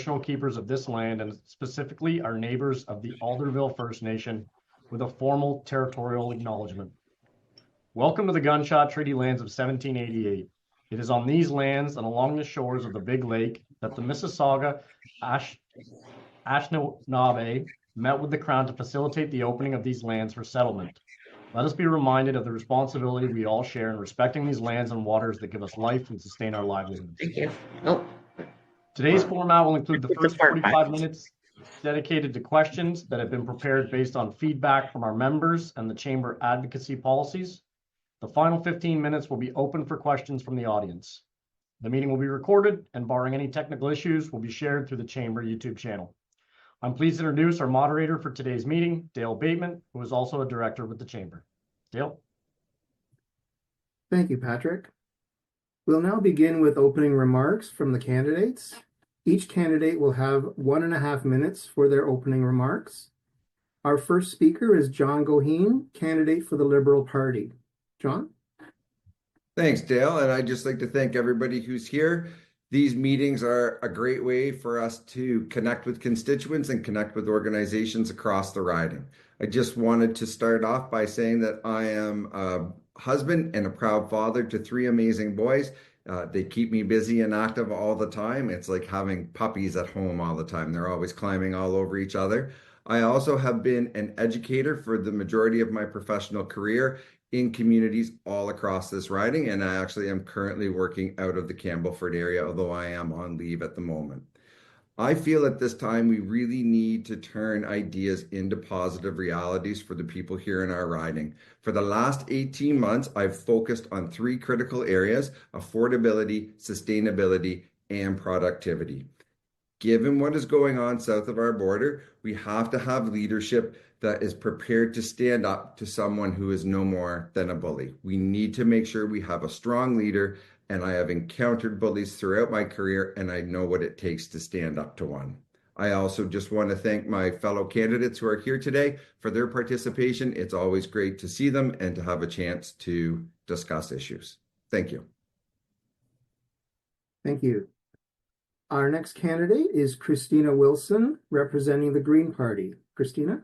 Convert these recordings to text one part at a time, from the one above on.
traditional keepers of this land, and specifically our neighbors of the Alderville First Nation, with a formal territorial acknowledgement. Welcome to the Gunshot Treaty Lands of 1788. It is on these lands and along the shores of the Big Lake that the Mississauga Anishinaabe met with the Crown to facilitate the opening of these lands for settlement. Let us be reminded of the responsibility we all share in respecting these lands and waters that give us life and sustain our livelihoods. Thank you. Oh. Today's format will include the first 45 minutes dedicated to questions that have been prepared based on feedback from our members and the Chamber advocacy policies. The final 15 minutes will be open for questions from the audience. The meeting will be recorded, and barring any technical issues, will be shared through the Chamber YouTube channel. I'm pleased to introduce our moderator for today's meeting, Dale Bateman, who is also a director with the Chamber. Dale. Thank you, Patrick. We'll now begin with opening remarks from the candidates. Each candidate will have 1.5 minutes for their opening remarks. Our first speaker is John Goheen, candidate for the Liberal Party. John? Thanks, Dale. And I'd just like to thank everybody who's here. These meetings are a great way for us to connect with constituents and connect with organizations across the riding. I just wanted to start off by saying that I am a husband and a proud father to 3 amazing boys. They keep me busy and active all the time. It's like having puppies at home all the time. They're always climbing all over each other. I also have been an educator for the majority of my professional career in communities all across this riding, and I actually am currently working out of the Campbellford area, although I am on leave at the moment. I feel at this time we really need to turn ideas into positive realities for the people here in our riding. For the last 18 months, I've focused on 3 critical areas: affordability, sustainability, and productivity. Given what is going on south of our border, we have to have leadership that is prepared to stand up to someone who is no more than a bully. We need to make sure we have a strong leader, and I have encountered bullies throughout my career, and I know what it takes to stand up to one. I also just want to thank my fellow candidates who are here today for their participation. It's always great to see them and to have a chance to discuss issues. Thank you. Thank you. Our next candidate is Christina Wilson, representing the Green Party. Christina?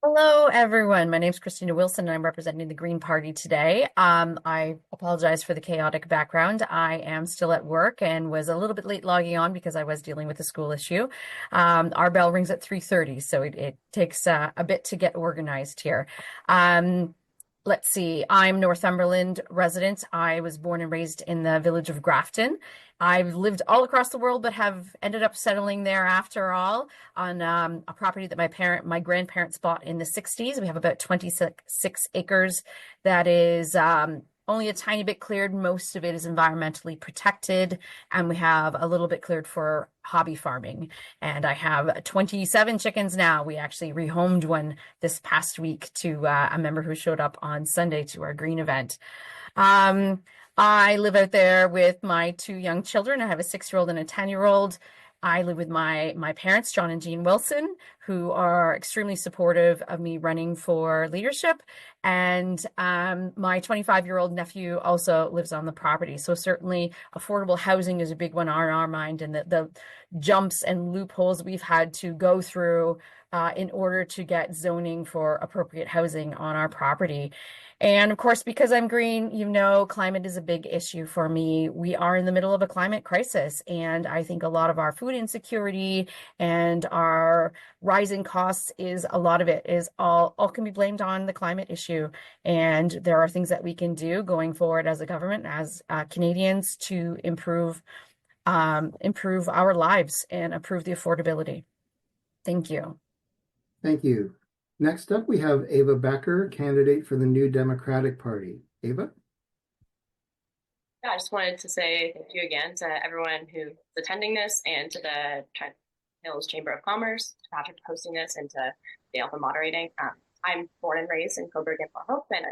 Hello, everyone. My name is Christina Wilson, and I'm representing the Green Party today. I apologize for the chaotic background. I am still at work and was a little bit late logging on because I was dealing with a school issue. Our bell rings at 3:30, so it takes a bit to get organized here. Let's see, I'm Northumberland resident. I was born and raised in the village of Grafton. I've lived all across the world, but have ended up settling there after all on a property that my grandparents bought in the 60s. We have about 26 acres that is only a tiny bit cleared. Most of it is environmentally protected, and we have a little bit cleared for hobby farming. And I have 27 chickens now. We actually rehomed one this past week to a member who showed up on Sunday to our green event. I live out there with my 2 young children. I have a 6-year-old and a 10-year-old. I live with my parents, John and Jean Wilson, who are extremely supportive of me running for leadership. And my 25-year-old nephew also lives on the property. So certainly affordable housing is a big one on our mind, and the jumps and loopholes we've had to go through in order to get zoning for appropriate housing on our property. And of course, because I'm green, climate is a big issue for me. We are in the middle of a climate crisis, and I think a lot of our food insecurity and our rising costs is a lot of it is all can be blamed on the climate issue. And there are things that we can do going forward as a government, as Canadians, to improve our lives and improve the affordability. Thank you. Thank you. Next up, we have Ava Becker, candidate for the New Democratic Party. Ava? Yeah, I just wanted to say thank you again to everyone who's attending this, and to the Trent Hills Chamber of Commerce, to Patrick for hosting this, and to Dale for moderating. I'm born and raised in Cobourg and Port Hope, and I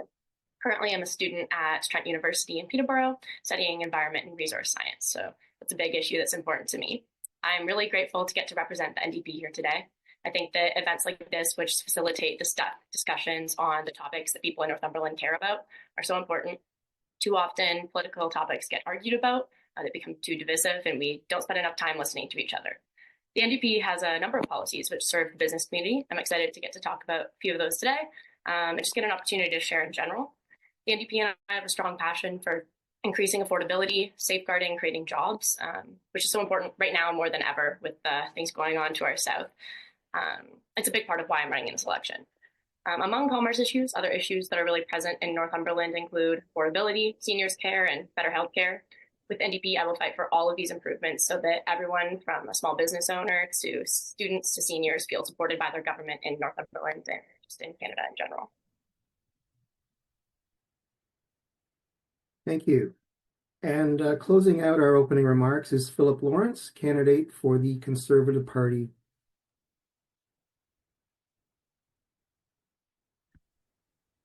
currently am a student at Trent University in Peterborough, studying environment and resource science. So that's a big issue that's important to me. I'm really grateful to get to represent the NDP here today. I think that events like this, which facilitate the discussions on the topics that people in Northumberland care about, are so important. Too often, political topics get argued about they become too divisive and we don't spend enough time listening to each other. The NDP has a number of policies which serve the business community. I'm excited to get to talk about a few of those today and just get an opportunity to share in general. The NDP and I have a strong passion for increasing affordability, safeguarding, creating jobs, which is so important right now more than ever with things going on to our south. It's a big part of why I'm running in this election. Among Commerce issues, other issues that are really present in Northumberland include affordability, seniors care, and better healthcare. With NDP, I will fight for all of these improvements so that everyone from a small business owner to students to seniors feel supported by their government in Northumberland and just in Canada in general. Thank you. And closing out our opening remarks is Philip Lawrence, candidate for the Conservative Party.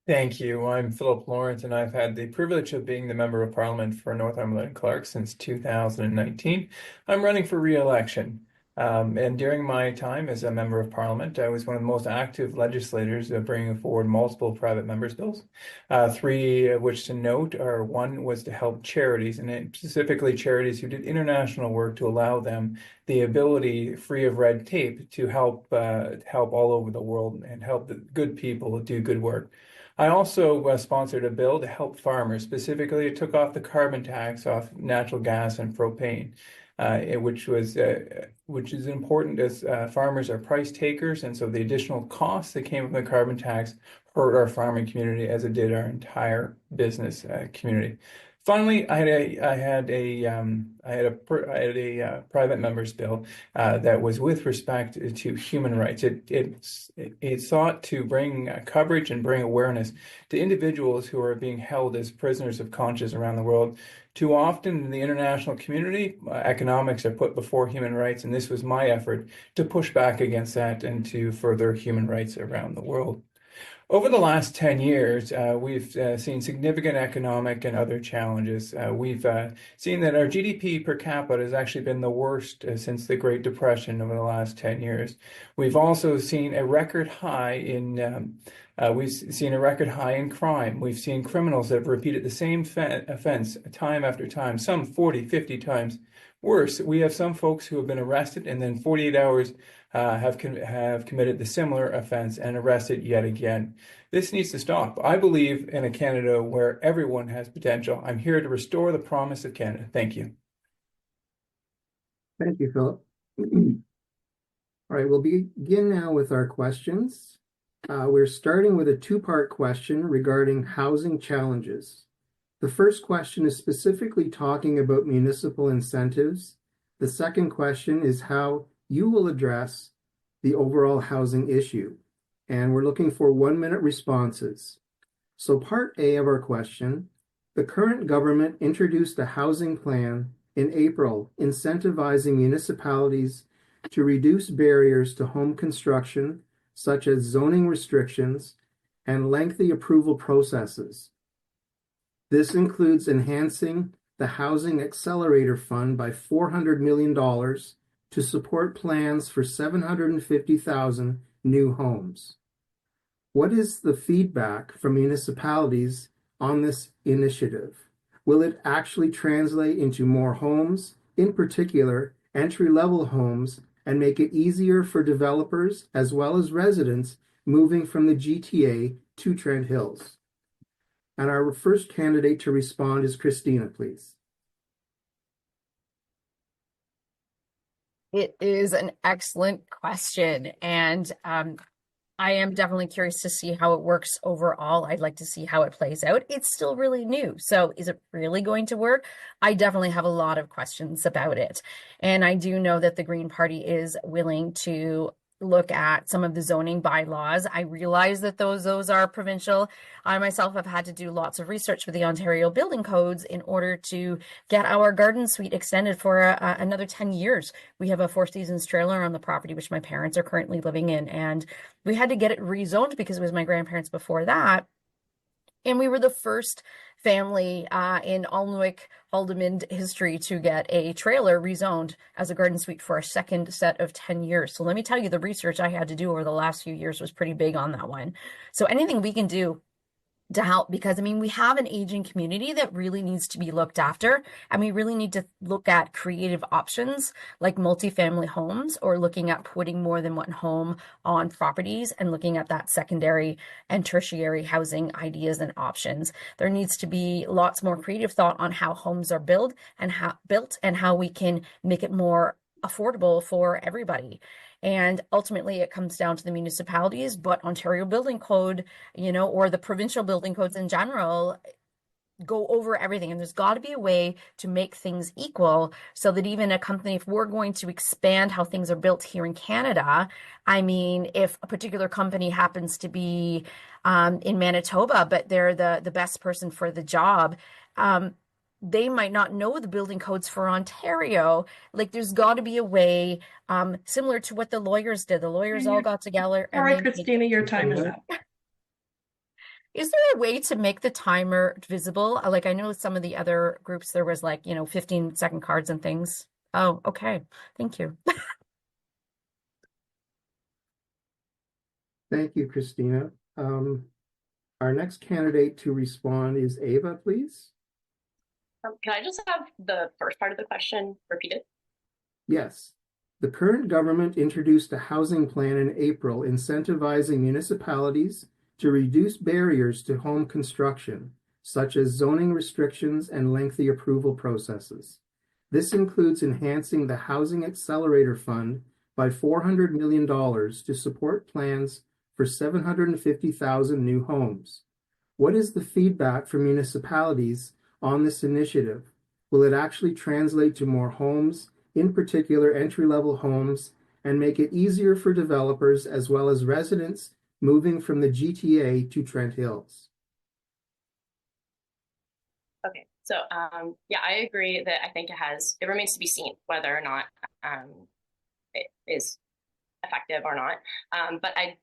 Thank you. I'm Philip Lawrence, and I've had the privilege of being the Member of Parliament for Northumberland-Clarke since 2019. I'm running for re-election. And during my time as a Member of Parliament, I was one of the most active legislators bringing forward multiple private members' bills. Three of which to note are: one was to help charities, and specifically charities who did international work, to allow them the ability, free of red tape, to help all over the world and help the good people do good work. I also sponsored a bill to help farmers. Specifically, it took off the carbon tax off natural gas and propane, which is important as farmers are price takers, and so the additional costs that came from the carbon tax hurt our farming community as it did our entire business community. Finally, I had a private member's bill that was with respect to human rights. It sought to bring coverage and bring awareness to individuals who are being held as prisoners of conscience around the world. Too often in the international community, economics are put before human rights, and this was my effort to push back against that and to further human rights around the world. Over the last 10 years, we've seen significant economic and other challenges. We've seen that our GDP per capita has actually been the worst since the Great Depression over the last 10 years. We've also seen a record high in crime. We've seen criminals that have repeated the same offense time after time, some 40, 50 times. Worse, we have some folks who have been arrested and then 48 hours have committed the similar offense and arrested yet again. This needs to stop. I believe in a Canada where everyone has potential. I'm here to restore the promise of Canada. Thank you. Thank you, Philip. All right, we'll begin now with our questions. We're starting with a two-part question regarding housing challenges. The first question is specifically talking about municipal incentives. The second question is how you will address the overall housing issue. And we're looking for 1-minute responses. So part A of our question: the current government introduced a housing plan in April incentivizing municipalities to reduce barriers to home construction, such as zoning restrictions and lengthy approval processes. This includes enhancing the Housing Accelerator Fund by $400 million to support plans for 750,000 new homes. What is the feedback from municipalities on this initiative? Will it actually translate into more homes, in particular entry-level homes, and make it easier for developers as well as residents moving from the GTA to Trent Hills? And our first candidate to respond is Christina, please. It is an excellent question, and I am definitely curious to see how it works overall. I'd like to see how it plays out. It's still really new, so is it really going to work? I definitely have a lot of questions about it, and I do know that the Green Party is willing to look at some of the zoning bylaws. I realize that those are provincial. I myself have had to do lots of research with the Ontario building codes in order to get our garden suite extended for another 10 years. We have a Four Seasons trailer on the property, which my parents are currently living in, and we had to get it rezoned because it was my grandparents before that. And we were the first family in Alnwick Haldimand history to get a trailer rezoned as a garden suite for a second set of 10 years. So let me tell you, the research I had to do over the last few years was pretty big on that one. So anything we can do to help, because I mean, we have an aging community that really needs to be looked after, and we really need to look at creative options like multifamily homes, or looking at putting more than one home on properties and looking at that secondary and tertiary housing ideas and options. There needs to be lots more creative thought on how homes are built and how we can make it more affordable for everybody. And ultimately, it comes down to the municipalities, but Ontario Building Code, or the provincial building codes in general, go over everything. And there's got to be a way to make things equal so that even a company, if we're going to expand how things are built here in Canada, I mean, if a particular company happens to be in Manitoba, but they're the best person for the job, they might not know the building codes for Ontario. Like, there's got to be a way, similar to what the lawyers did. The lawyers all got together and All right, Christina, your time is up. Is there a way to make the timer visible? Like, I know some of the other groups, there was 15-second cards and things. Oh, okay. Thank you. Thank you, Christina. Our next candidate to respond is Ava, please. Can I just have the first part of the question repeated? Yes. The current government introduced a housing plan in April incentivizing municipalities to reduce barriers to home construction, such as zoning restrictions and lengthy approval processes. This includes enhancing the Housing Accelerator Fund by $400 million to support plans for 750,000 new homes. What is the feedback from municipalities on this initiative? Will it actually translate to more homes, in particular entry-level homes, and make it easier for developers as well as residents moving from the GTA to Trent Hills? Okay, so yeah, I agree that I think it remains to be seen whether or not it is effective or not. But I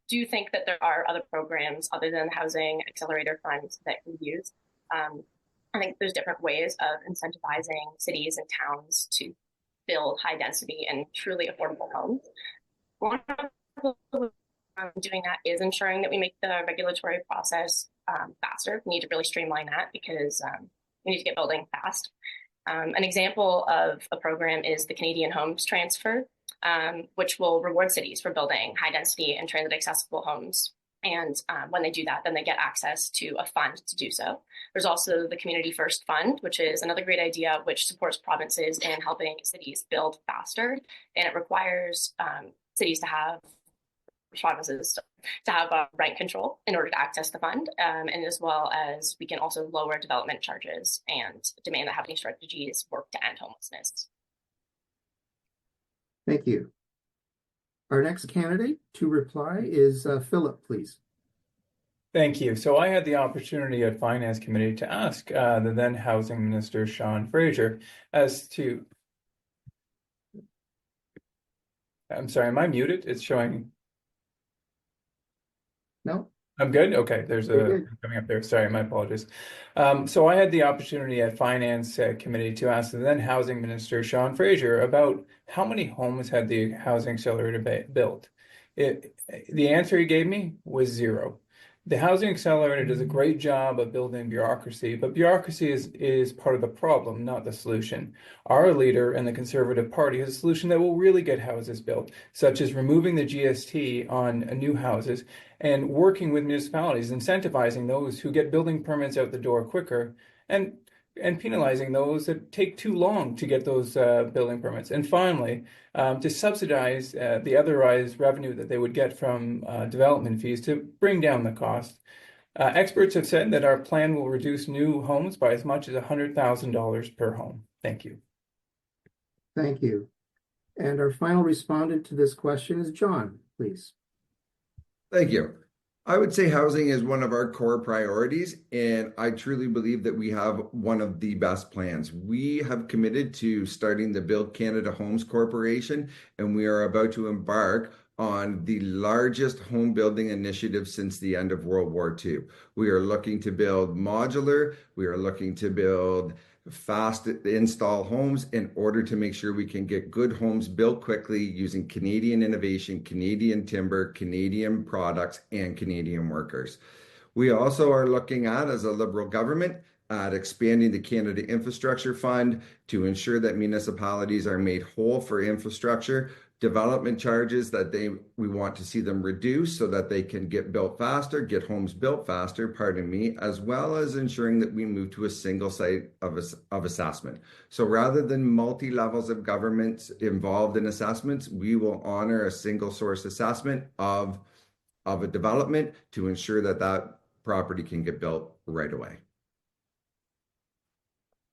do think that there are other programs other than the Housing Accelerator Fund that can be used. I think there's different ways of incentivizing cities and towns to build high density and truly affordable homes. One of the doing that is ensuring that we make the regulatory process faster. We need to really streamline that because we need to get building fast. An example of a program is the Canadian Homes Transfer, which will reward cities for building high density and transit accessible homes. And when they do that, then they get access to a fund to do so. There's also the Community First Fund, which is another great idea, which supports provinces in helping cities build faster. And it requires cities to have rent control in order to access the fund, and as well as we can also lower development charges and demand that housing strategies work to end homelessness. Thank you. Our next candidate to reply is Philip, please. Thank you. So I had the opportunity at Finance Committee to ask the then Housing Minister, Sean Fraser, as to... I'm sorry, am I muted? It's showing... No? I'm good? Okay, there's a coming up there. Sorry, my apologies. So I had the opportunity at Finance Committee to ask the then Housing Minister, Sean Fraser, about how many homes had the Housing Accelerator built. The answer he gave me was 0. The Housing Accelerator does a great job of building bureaucracy, but bureaucracy is part of the problem, not the solution. Our leader and the Conservative Party has a solution that will really get houses built, such as removing the GST on new houses and working with municipalities, incentivizing those who get building permits out the door quicker, and penalizing those that take too long to get those building permits. And finally, to subsidize the otherwise revenue that they would get from development fees to bring down the cost. Experts have said that our plan will reduce new homes by as much as $100,000 per home. Thank you. Thank you. And our final respondent to this question is John, please. Thank you. I would say housing is one of our core priorities, and I truly believe that we have one of the best plans. We have committed to starting the Build Canada Homes Corporation, and we are about to embark on the largest home building initiative since the end of World War II. We are looking to build modular, we are looking to build fast install homes in order to make sure we can get good homes built quickly using Canadian innovation, Canadian timber, Canadian products, and Canadian workers. We also are looking at, as a Liberal government, at expanding the Canada Infrastructure Fund to ensure that municipalities are made whole for infrastructure, development charges that we want to see them reduce so that they can get built faster, get homes built faster, pardon me, as well as ensuring that we move to a single site of assessment. So rather than multi-levels of governments involved in assessments, we will honor a single source assessment of a development to ensure that that property can get built right away.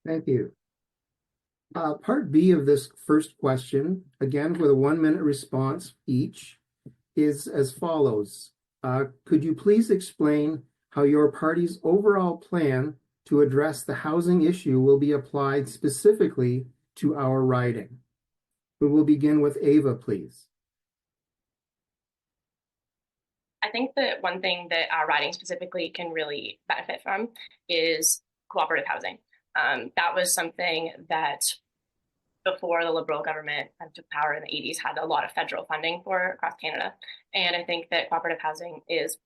Thank you. Part B of this first question, again with a 1-minute response each, is as follows. Could you please explain how your party's overall plan to address the housing issue will be applied specifically to our riding? We will begin with Ava, please. I think that one thing that our riding specifically can really benefit from is cooperative housing. That was something that before the Liberal government took power in the 80s had a lot of federal funding for across Canada. And I think that cooperative housing is,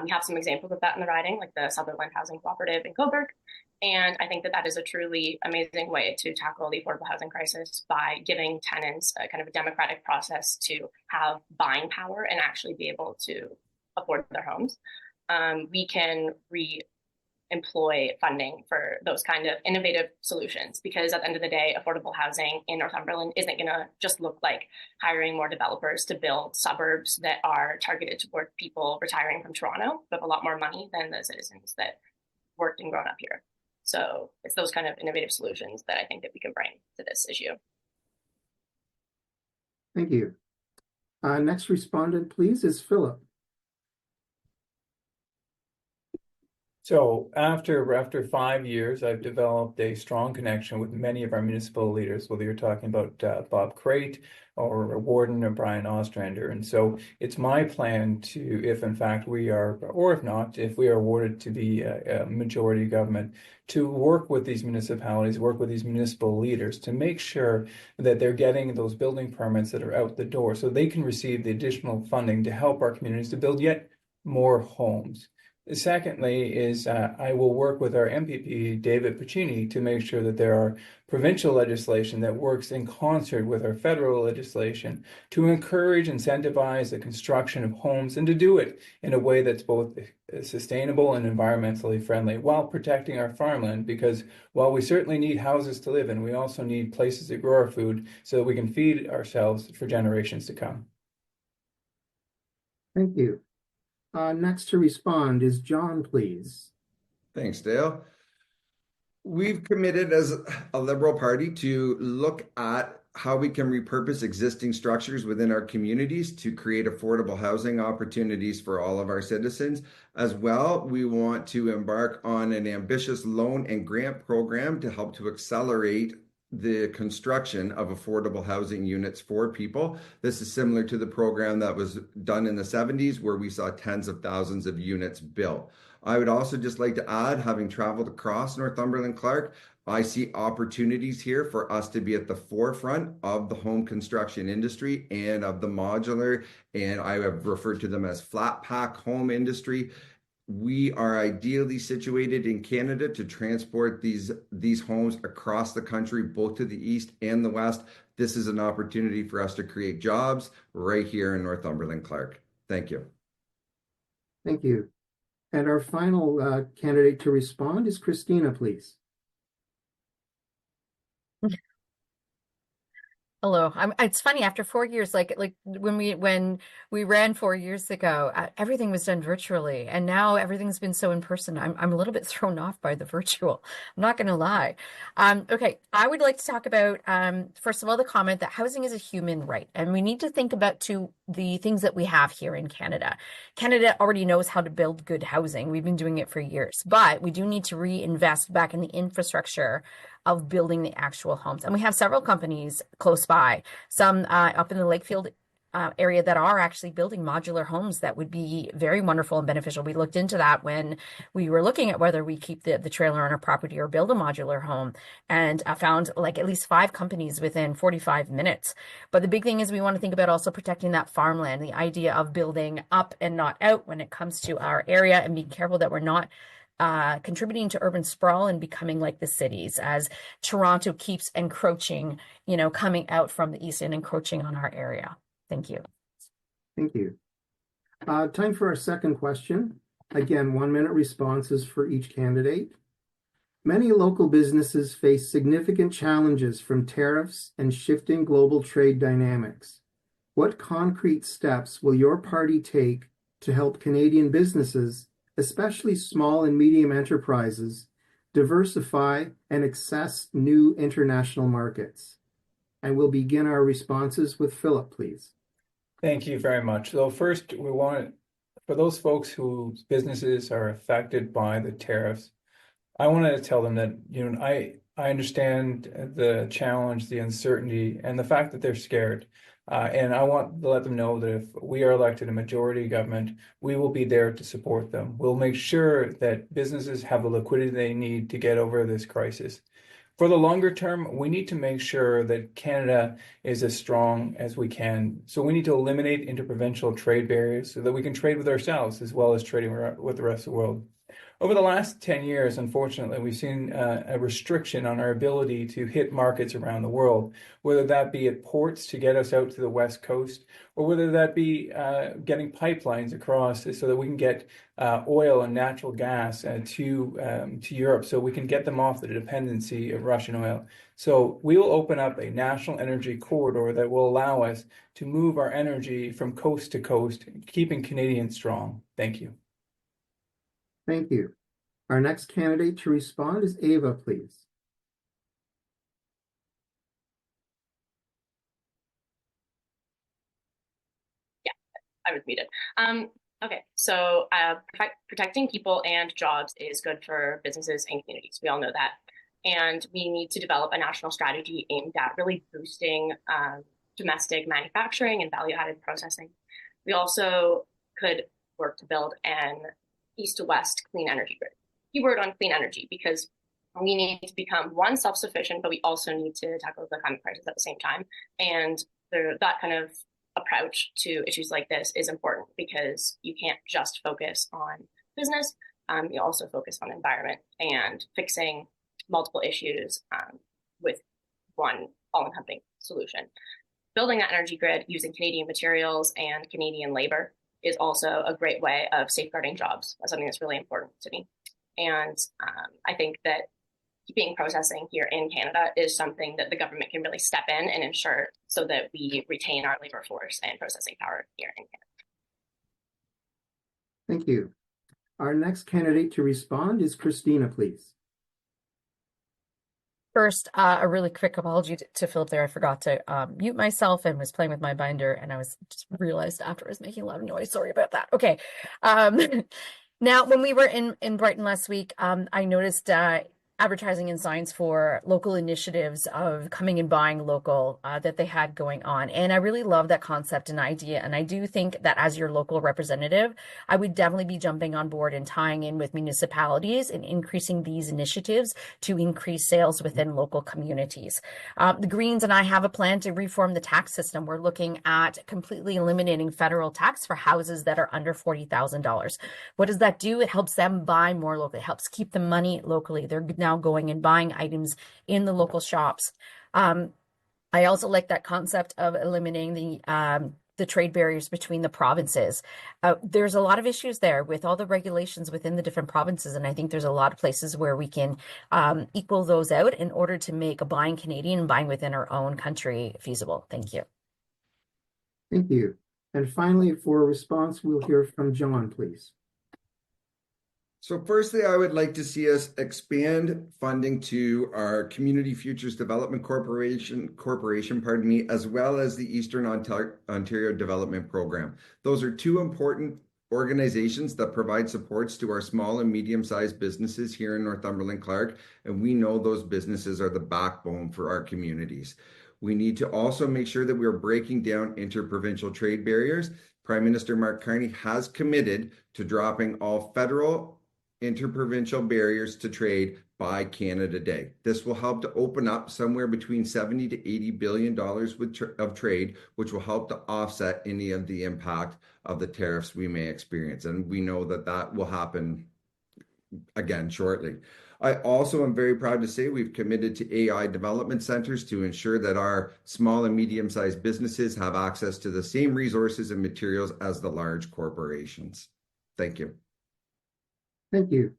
we have some examples of that in the riding, like the Sutherland Housing Cooperative in Cobourg. And I think that that is a truly amazing way to tackle the affordable housing crisis by giving tenants a kind of a democratic process to have buying power and actually be able to afford their homes. We can employ funding for those kind of innovative solutions, because at the end of the day, affordable housing in Northumberland isn't going to just look like hiring more developers to build suburbs that are targeted toward people retiring from Toronto with a lot more money than the citizens that worked and grown up here. So it's those kind of innovative solutions that I think that we can bring to this issue. Thank you. Next respondent, please, is Philip. So after 5 years, I've developed a strong connection with many of our municipal leaders, whether you're talking about Bob Crate or Warden or Brian Ostrander. And so it's my plan to, if in fact we are, or if not, if we are awarded to be a majority government, to work with these municipalities, work with these municipal leaders to make sure that they're getting those building permits that are out the door so they can receive the additional funding to help our communities to build yet more homes. Secondly is I will work with our MPP, David Piccini, to make sure that there are provincial legislation that works in concert with our federal legislation to encourage, incentivize the construction of homes and to do it in a way that's both sustainable and environmentally friendly while protecting our farmland, because while we certainly need houses to live in, we also need places to grow our food so that we can feed ourselves for generations to come. Thank you. Next to respond is John, please. Thanks, Dale. We've committed as a Liberal Party to look at how we can repurpose existing structures within our communities to create affordable housing opportunities for all of our citizens. As well, we want to embark on an ambitious loan and grant program to help to accelerate the construction of affordable housing units for people. This is similar to the program that was done in the 70s, where we saw tens of thousands of units built. I would also just like to add, having traveled across Northumberland-Clarke, I see opportunities here for us to be at the forefront of the home construction industry and of the modular, and I have referred to them as flat pack home industry. We are ideally situated in Canada to transport these homes across the country, both to the east and the west. This is an opportunity for us to create jobs right here in Northumberland-Clarke. Thank you. Thank you. And our final candidate to respond is Christina, please. Hello. It's funny, after 4 years, like when we ran 4 years ago, everything was done virtually, and now everything's been so in person. I'm a little bit thrown off by the virtual. I'm not going to lie. Okay, I would like to talk about first of all the comment that housing is a human right, and we need to think about the things that we have here in Canada. Canada already knows how to build good housing. We've been doing it for years, but we do need to reinvest back in the infrastructure of building the actual homes. And we have several companies close by, some up in the Lakefield area that are actually building modular homes that would be very wonderful and beneficial. We looked into that when we were looking at whether we keep the trailer on our property or build a modular home, and I found like at least 5 companies within 45 minutes. But the big thing is we want to think about also protecting that farmland, the idea of building up and not out when it comes to our area, and being careful that we're not contributing to urban sprawl and becoming like the cities, as Toronto keeps encroaching, coming out from the east and encroaching on our area. Thank you. Thank you. Time for our second question. Again, 1-minute responses for each candidate. Many local businesses face significant challenges from tariffs and shifting global trade dynamics. What concrete steps will your party take to help Canadian businesses, especially small and medium enterprises, diversify and access new international markets? And we'll begin our responses with Philip, please. Thank you very much. So first, we want, for those folks whose businesses are affected by the tariffs, I wanted to tell them that, I understand the challenge, the uncertainty, and the fact that they're scared. And I want to let them know that if we are elected a majority government, we will be there to support them. We'll make sure that businesses have the liquidity they need to get over this crisis. For the longer term, we need to make sure that Canada is as strong as we can. So we need to eliminate interprovincial trade barriers so that we can trade with ourselves as well as trading with the rest of the world. Over the last 10 years, unfortunately, we've seen a restriction on our ability to hit markets around the world, whether that be at ports to get us out to the West Coast, or whether that be getting pipelines across so that we can get oil and natural gas to Europe so we can get them off the dependency of Russian oil. So we will open up a national energy corridor that will allow us to move our energy from coast to coast, keeping Canadians strong. Thank you. Thank you. Our next candidate to respond is Ava, please. Yeah, I was muted. Okay, so protecting people and jobs is good for businesses and communities. We all know that. And we need to develop a national strategy aimed at really boosting domestic manufacturing and value-added processing. We also could work to build an east to west clean energy grid. Keyword on clean energy, because we need to become, one, self-sufficient, but we also need to tackle the climate crisis at the same time. And that kind of approach to issues like this is important because you can't just focus on business. You also focus on environment and fixing multiple issues with one all-encompassing solution. Building that energy grid using Canadian materials and Canadian labor is also a great way of safeguarding jobs. That's something that's really important to me. And I think that keeping processing here in Canada is something that the government can really step in and ensure so that we retain our labor force and processing power here in Canada. Thank you. Our next candidate to respond is Christina, please. First, a really quick apology to Philip there. I forgot to mute myself and was playing with my binder, and I just realized after I was making a lot of noise. Sorry about that. Okay. Now, when we were in Brighton last week, I noticed advertising and signs for local initiatives of coming and buying local that they had going on. And I really love that concept and idea. And I do think that as your local representative, I would definitely be jumping on board and tying in with municipalities and increasing these initiatives to increase sales within local communities. The Greens and I have a plan to reform the tax system. We're looking at completely eliminating federal tax for houses that are under $40,000. What does that do? It helps them buy more locally. It helps keep the money locally. They're now going and buying items in the local shops. I also like that concept of eliminating the trade barriers between the provinces. There's a lot of issues there with all the regulations within the different provinces, and I think there's a lot of places where we can equal those out in order to make buying Canadian and buying within our own country feasible. Thank you. Thank you. And finally, for a response, we'll hear from John, please. So firstly, I would like to see us expand funding to our Community Futures Development Corporation, as well as the Eastern Ontario Development Program. Those are two important organizations that provide supports to our small and medium-sized businesses here in Northumberland-Clarke, and we know those businesses are the backbone for our communities. We need to also make sure that we are breaking down interprovincial trade barriers. Prime Minister Mark Carney has committed to dropping all federal interprovincial barriers to trade by Canada Day. This will help to open up somewhere between $70 to $80 billion of trade, which will help to offset any of the impact of the tariffs we may experience. And we know that that will happen again shortly. I also am very proud to say we've committed to AI development centers to ensure that our small and medium-sized businesses have access to the same resources and materials as the large corporations. Thank you. Thank you.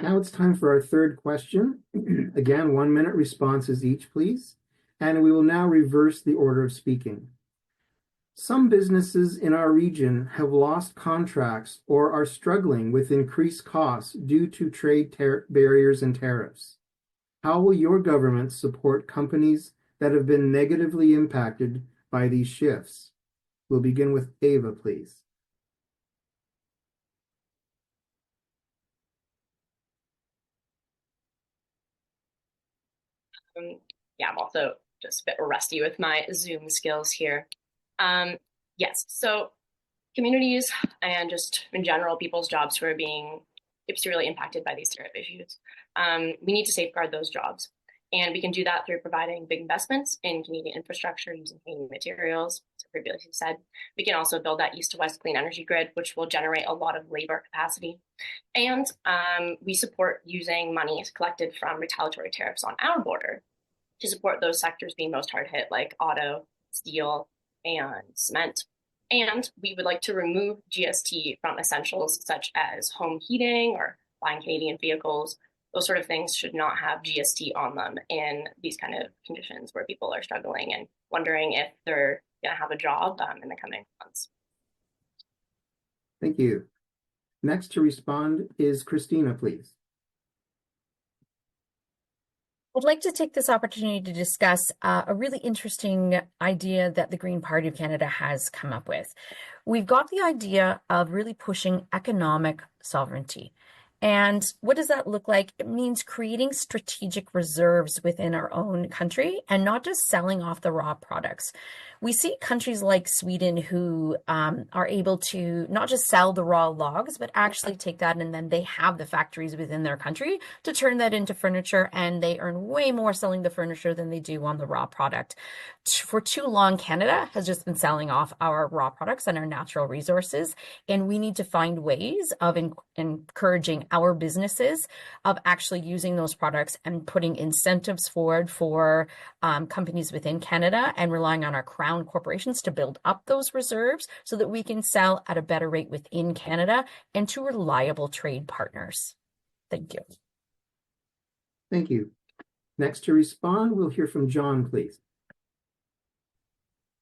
Now it's time for our third question. Again, 1 minute responses each, please. And we will now reverse the order of speaking. Some businesses in our region have lost contracts or are struggling with increased costs due to trade barriers and tariffs. How will your government support companies that have been negatively impacted by these shifts? We'll begin with Ava, please. Yeah, I'm also just a bit rusty with my Zoom skills here. Yes, so communities and just in general, people's jobs who are being severely impacted by these tariff issues. We need to safeguard those jobs. And we can do that through providing big investments in Canadian infrastructure using Canadian materials, as previously said. We can also build that east to west clean energy grid, which will generate a lot of labor capacity. And we support using money collected from retaliatory tariffs on our border to support those sectors being most hard hit, like auto, steel, and cement. And we would like to remove GST from essentials such as home heating or buying Canadian vehicles. Those sort of things should not have GST on them in these kind of conditions where people are struggling and wondering if they're going to have a job in the coming months. Thank you. Next to respond is Christina, please. I'd like to take this opportunity to discuss a really interesting idea that the Green Party of Canada has come up with. We've got the idea of really pushing economic sovereignty. And what does that look like? It means creating strategic reserves within our own country and not just selling off the raw products. We see countries like Sweden who are able to not just sell the raw logs, but actually take that and then they have the factories within their country to turn that into furniture, and they earn way more selling the furniture than they do on the raw product. For too long, Canada has just been selling off our raw products and our natural resources, and we need to find ways of encouraging our businesses of actually using those products and putting incentives forward for companies within Canada and relying on our crown corporations to build up those reserves so that we can sell at a better rate within Canada and to reliable trade partners. Thank you. Thank you. Next to respond, we'll hear from John, please.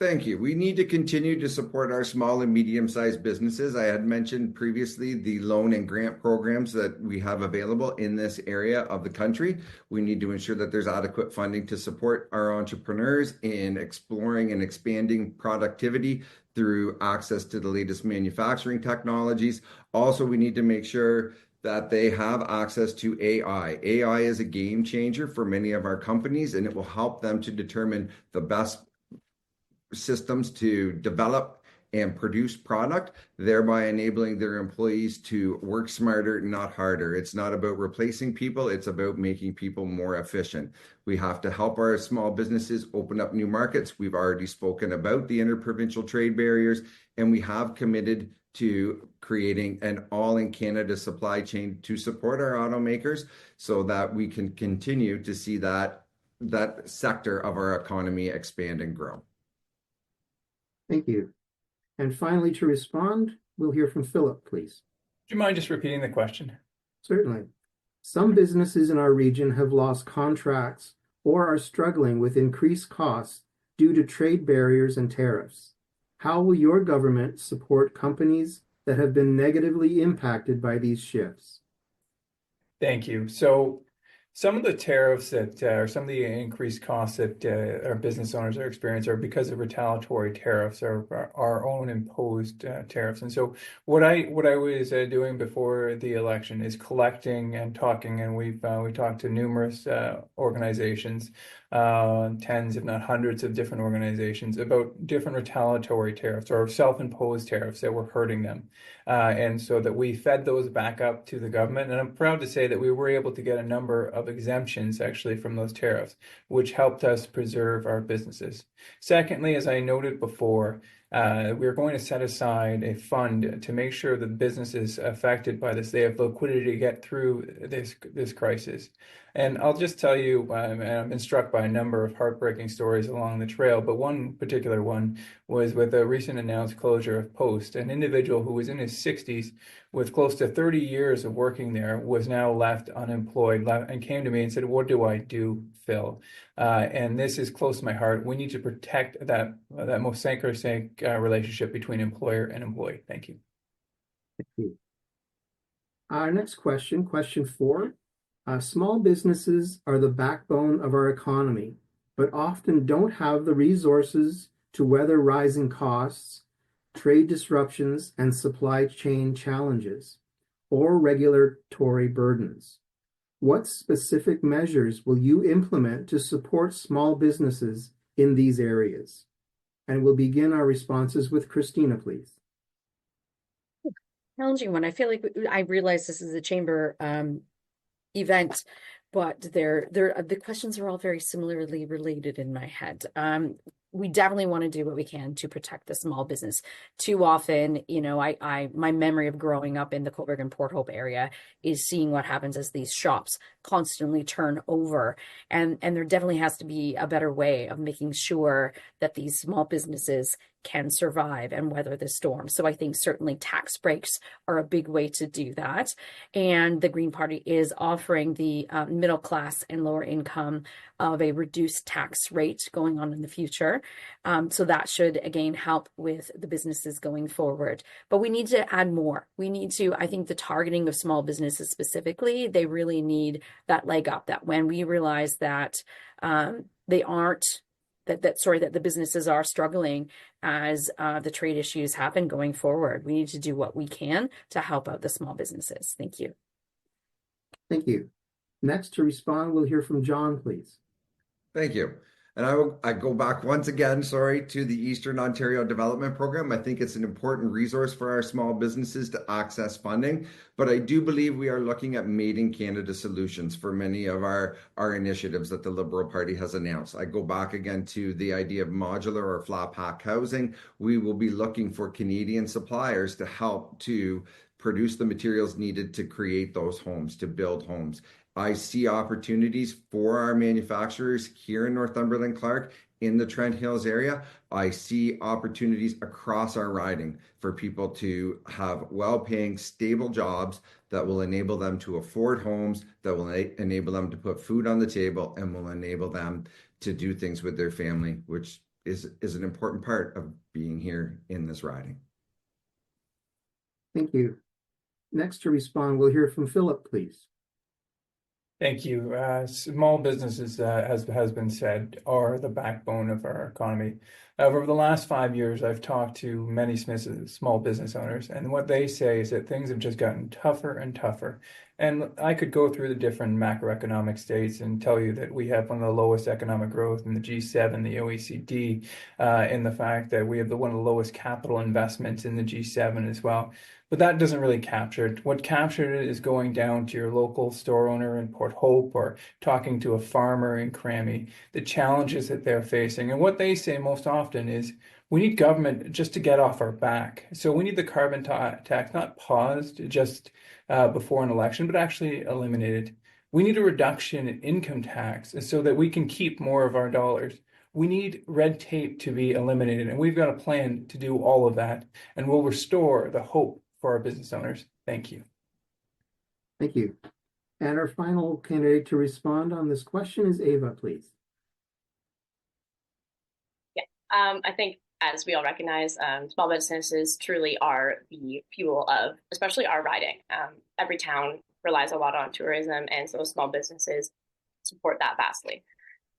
Thank you. We need to continue to support our small and medium-sized businesses. I had mentioned previously the loan and grant programs that we have available in this area of the country. We need to ensure that there's adequate funding to support our entrepreneurs in exploring and expanding productivity through access to the latest manufacturing technologies. Also, we need to make sure that they have access to AI. AI is a game changer for many of our companies, and it will help them to determine the best systems to develop and produce product, thereby enabling their employees to work smarter, not harder. It's not about replacing people, it's about making people more efficient. We have to help our small businesses open up new markets. We've already spoken about the interprovincial trade barriers, and we have committed to creating an all-in-Canada supply chain to support our automakers so that we can continue to see that sector of our economy expand and grow. Thank you. And finally, to respond, we'll hear from Philip, please. Do you mind just repeating the question? Certainly. Some businesses in our region have lost contracts or are struggling with increased costs due to trade barriers and tariffs. How will your government support companies that have been negatively impacted by these shifts? Thank you. So some of the tariffs that or some of the increased costs that our business owners are experiencing are because of retaliatory tariffs or our own imposed tariffs. And so what I was doing before the election is collecting and talking, and we talked to numerous organizations tens, if not hundreds of different organizations about different retaliatory tariffs or self-imposed tariffs that were hurting them. And so that we fed those back up to the government. And I'm proud to say that we were able to get a number of exemptions actually from those tariffs, which helped us preserve our businesses. Secondly, as I noted before, we're going to set aside a fund to make sure that businesses affected by this, they have liquidity to get through this crisis. And I'll just tell you, I've been struck by a number of heartbreaking stories along the trail, but one particular one was with a recent announced closure of Post. An individual who was in his 60s with close to 30 years of working there was now left unemployed and came to me and said, "What do I do, Phil?" And this is close to my heart. We need to protect that most sacrosanct relationship between employer and employee. Thank you. Thank you. Our next question, question 4. Small businesses are the backbone of our economy, but often don't have the resources to weather rising costs, trade disruptions, and supply chain challenges, or regulatory burdens. What specific measures will you implement to support small businesses in these areas? And we'll begin our responses with Christina, please. Challenging one. I feel like I realize this is a chamber event, but the questions are all very similarly related in my head. We definitely want to do what we can to protect the small business. Too often, my memory of growing up in the Cobourg and Port Hope area is seeing what happens as these shops constantly turn over. And there definitely has to be a better way of making sure that these small businesses can survive and weather the storm. So I think certainly tax breaks are a big way to do that. And the Green Party is offering the middle class and lower income of a reduced tax rate going on in the future. So that should, again, help with the businesses going forward. But we need to add more. I think the targeting of small businesses specifically, they really need that leg up, that when we realize that that the businesses are struggling as the trade issues happen going forward, we need to do what we can to help out the small businesses. Thank you. Thank you. Next to respond, we'll hear from John, please. Thank you. And I go back once again, to the Eastern Ontario Development Program. I think it's an important resource for our small businesses to access funding, but I do believe we are looking at made in Canada solutions for many of our initiatives that the Liberal Party has announced. I go back again to the idea of modular or flat pack housing. We will be looking for Canadian suppliers to help to produce the materials needed to create those homes, to build homes. I see opportunities for our manufacturers here in Northumberland-Clarke, in the Trent Hills area. I see opportunities across our riding for people to have well-paying, stable jobs that will enable them to afford homes, that will enable them to put food on the table, and will enable them to do things with their family, which is an important part of being here in this riding. Thank you. Next to respond, we'll hear from Philip, please. Thank you. Small businesses, as has been said, are the backbone of our economy. Over the last 5 years, I've talked to many small business owners, and what they say is that things have just gotten tougher and tougher. And I could go through the different macroeconomic states and tell you that we have one of the lowest economic growth in the G7, the OECD, and the fact that we have one of the lowest capital investments in the G7 as well. But that doesn't really capture it. What captured it is going down to your local store owner in Port Hope or talking to a farmer in Crammy, the challenges that they're facing. And what they say most often is, we need government just to get off our back. So we need the carbon tax not paused just before an election, but actually eliminated. We need a reduction in income tax so that we can keep more of our dollars. We need red tape to be eliminated, and we've got a plan to do all of that, and we'll restore the hope for our business owners. Thank you. Thank you. And our final candidate to respond on this question is Ava, please. Yeah, I think as we all recognize, small businesses truly are the fuel of, especially our riding. Every town relies a lot on tourism, and so small businesses support that vastly.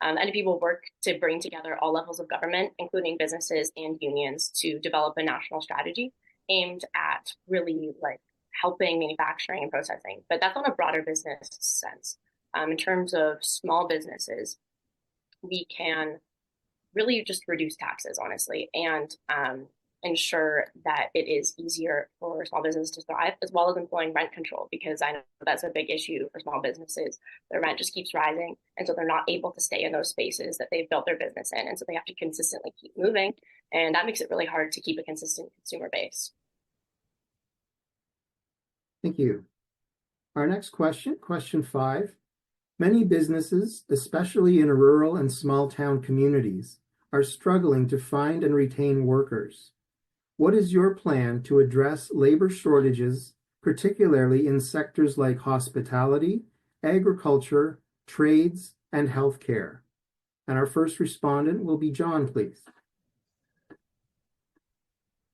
NDP will work to bring together all levels of government, including businesses and unions, to develop a national strategy aimed at really helping manufacturing and processing. But that's on a broader business sense. In terms of small businesses, we can really just reduce taxes, honestly, and ensure that it is easier for small businesses to thrive, as well as employing rent control, because I know that's a big issue for small businesses. Their rent just keeps rising, and so they're not able to stay in those spaces that they've built their business in, and so they have to consistently keep moving, and that makes it really hard to keep a consistent consumer base. Thank you. Our next question, question 5. Many businesses, especially in rural and small town communities, are struggling to find and retain workers. What is your plan to address labor shortages, particularly in sectors like hospitality, agriculture, trades, and healthcare? And our first respondent will be John, please.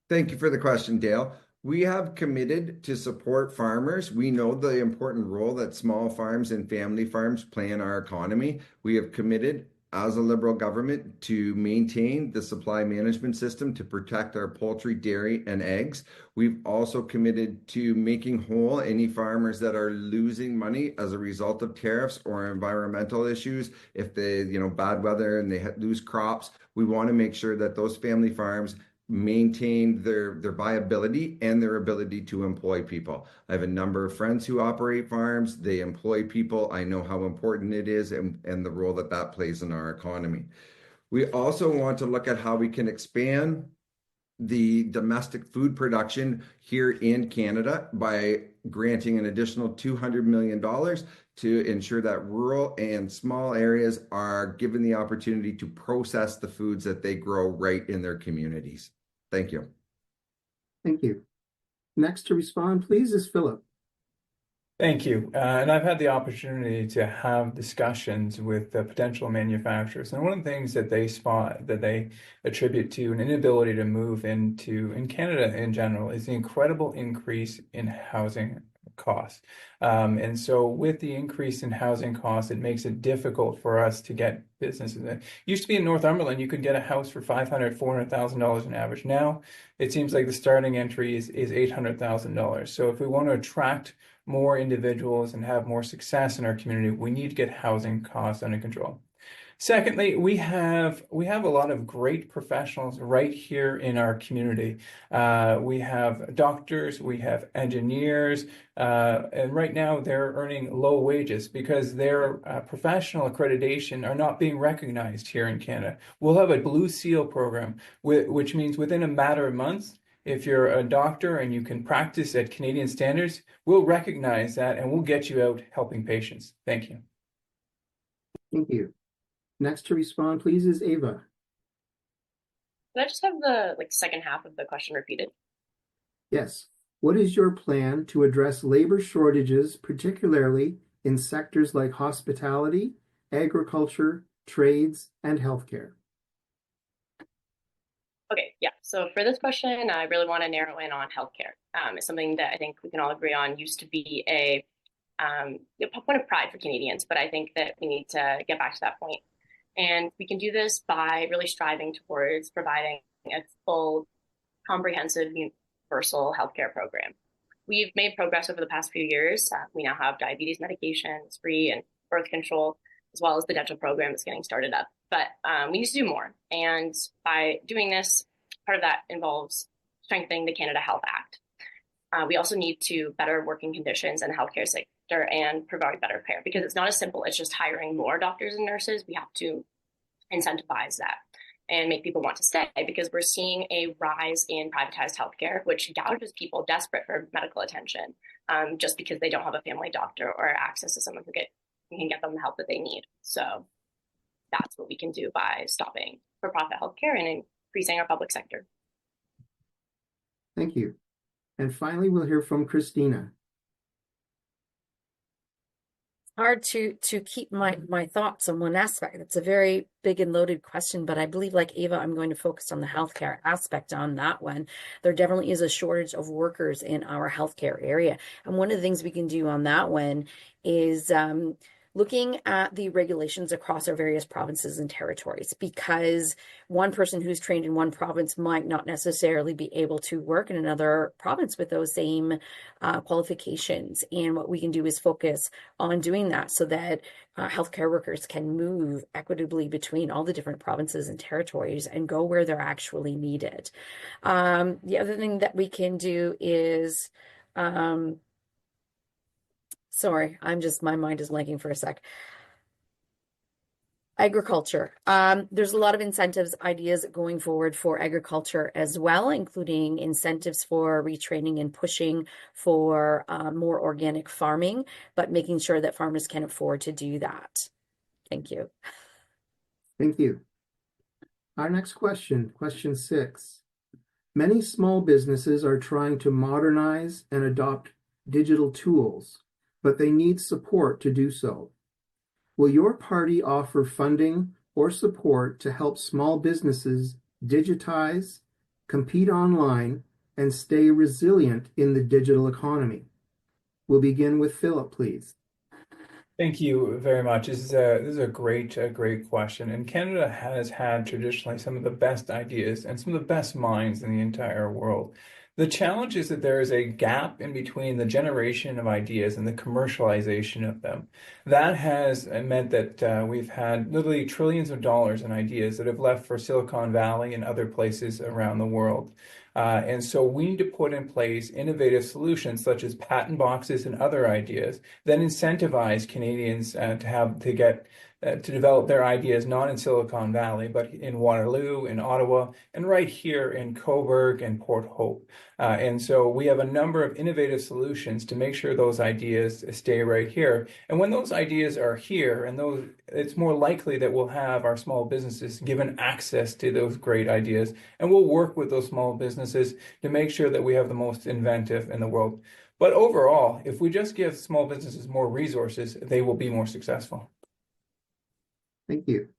Thank you for the question, Dale. We have committed to support farmers. We know the important role that small farms and family farms play in our economy. We have committed as a Liberal government to maintain the supply management system to protect our poultry, dairy, and eggs. We've also committed to making whole any farmers that are losing money as a result of tariffs or environmental issues. If they, bad weather and they lose crops, we want to make sure that those family farms maintain their viability and their ability to employ people. I have a number of friends who operate farms. They employ people. I know how important it is and the role that plays in our economy. We also want to look at how we can expand the domestic food production here in Canada by granting an additional $200 million to ensure that rural and small areas are given the opportunity to process the foods that they grow right in their communities. Thank you. Thank you. Next to respond, please, is Philip. Thank you. And I've had the opportunity to have discussions with potential manufacturers. And one of the things that they spot, that they attribute to an inability to move in Canada in general, is the incredible increase in housing costs. And so with the increase in housing costs, it makes it difficult for us to get businesses. It used to be in Northumberland, you could get a house for $500,000, $400,000 on average. Now it seems like the starting entry is $800,000. So if we want to attract more individuals and have more success in our community, we need to get housing costs under control. Secondly, we have a lot of great professionals right here in our community. We have doctors, we have engineers, and right now they're earning low wages because their professional accreditation are not being recognized here in Canada. We'll have a Blue Seal program, which means within a matter of months, if you're a doctor and you can practice at Canadian standards, we'll recognize that and we'll get you out helping patients. Thank you. Thank you. Next to respond, please, is Ava. Can I just have the second half of the question repeated? Yes. What is your plan to address labor shortages, particularly in sectors like hospitality, agriculture, trades, and healthcare? Okay, yeah. So for this question, I really want to narrow in on healthcare. It's something that I think we can all agree on used to be a point of pride for Canadians, but I think that we need to get back to that point. And we can do this by really striving towards providing a full, comprehensive, universal healthcare program. We've made progress over the past few years. We now have diabetes medications, free and birth control, as well as the dental program that's getting started up. But we need to do more. And by doing this, part of that involves strengthening the Canada Health Act. We also need to better working conditions in the healthcare sector and provide better care, because it's not as simple as just hiring more doctors and nurses. We have to incentivize that and make people want to stay, because we're seeing a rise in privatized healthcare, which gouges people desperate for medical attention just because they don't have a family doctor or access to someone who can get them the help that they need. So that's what we can do by stopping for-profit healthcare and increasing our public sector. Thank you. And finally, we'll hear from Christina. Hard to keep my thoughts on one aspect. It's a very big and loaded question, but I believe, like Ava, I'm going to focus on the healthcare aspect on that one. There definitely is a shortage of workers in our healthcare area. And one of the things we can do on that one is looking at the regulations across our various provinces and territories, because one person who's trained in one province might not necessarily be able to work in another province with those same qualifications. And what we can do is focus on doing that so that healthcare workers can move equitably between all the different provinces and territories and go where they're actually needed. The other thing that we can do is, sorry, my mind is blanking for a sec. Agriculture. There's a lot of incentives, ideas going forward for agriculture as well, including incentives for retraining and pushing for more organic farming, but making sure that farmers can afford to do that. Thank you. Thank you. Our next question, question 6. Many small businesses are trying to modernize and adopt digital tools, but they need support to do so. Will your party offer funding or support to help small businesses digitize, compete online, and stay resilient in the digital economy? We'll begin with Philip, please. Thank you very much. This is a great question. And Canada has had traditionally some of the best ideas and some of the best minds in the entire world. The challenge is that there is a gap in between the generation of ideas and the commercialization of them. That has meant that we've had literally trillions of dollars in ideas that have left for Silicon Valley and other places around the world. And so we need to put in place innovative solutions such as patent boxes and other ideas that incentivize Canadians to develop their ideas not in Silicon Valley, but in Waterloo, in Ottawa, and right here in Cobourg and Port Hope. And so we have a number of innovative solutions to make sure those ideas stay right here. And when those ideas are here, it's more likely that we'll have our small businesses given access to those great ideas. And we'll work with those small businesses to make sure that we have the most inventive in the world. But overall, if we just give small businesses more resources, they will be more successful. Thank you.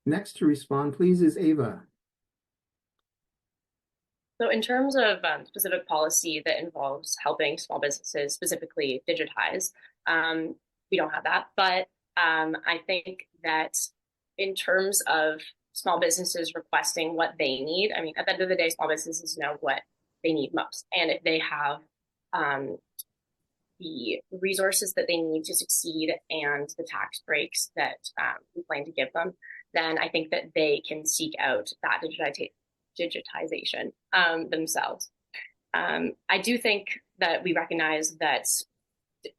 Next to respond, please, is Ava. So in terms of specific policy that involves helping small businesses specifically digitize, we don't have that. But I think that in terms of small businesses requesting what they need, I mean, at the end of the day, small businesses know what they need most. And if they have the resources that they need to succeed and the tax breaks that we plan to give them, then I think that they can seek out that digitization themselves. I do think that we recognize that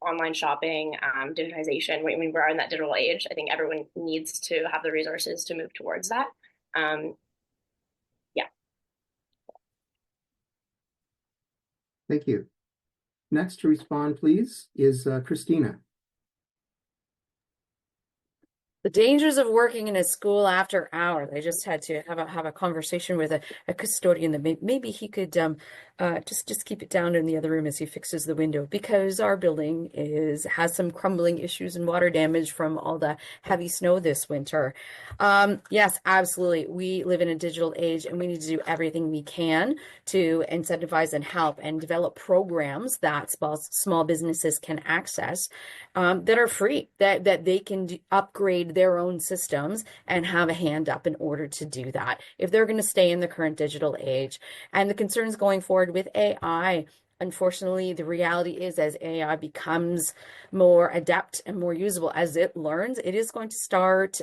online shopping, digitization, when we're in that digital age, I think everyone needs to have the resources to move towards that. Yeah. Thank you. Next to respond, please, is Christina. The dangers of working in a school after hours. I just had to have a conversation with a custodian that maybe he could just keep it down in the other room as he fixes the window, because our building has some crumbling issues and water damage from all the heavy snow this winter. Yes, absolutely. We live in a digital age, and we need to do everything we can to incentivize and help and develop programs that small businesses can access that are free, that they can upgrade their own systems and have a hand up in order to do that if they're going to stay in the current digital age. And the concerns going forward with AI, unfortunately, the reality is as AI becomes more adept and more usable, as it learns, it is going to start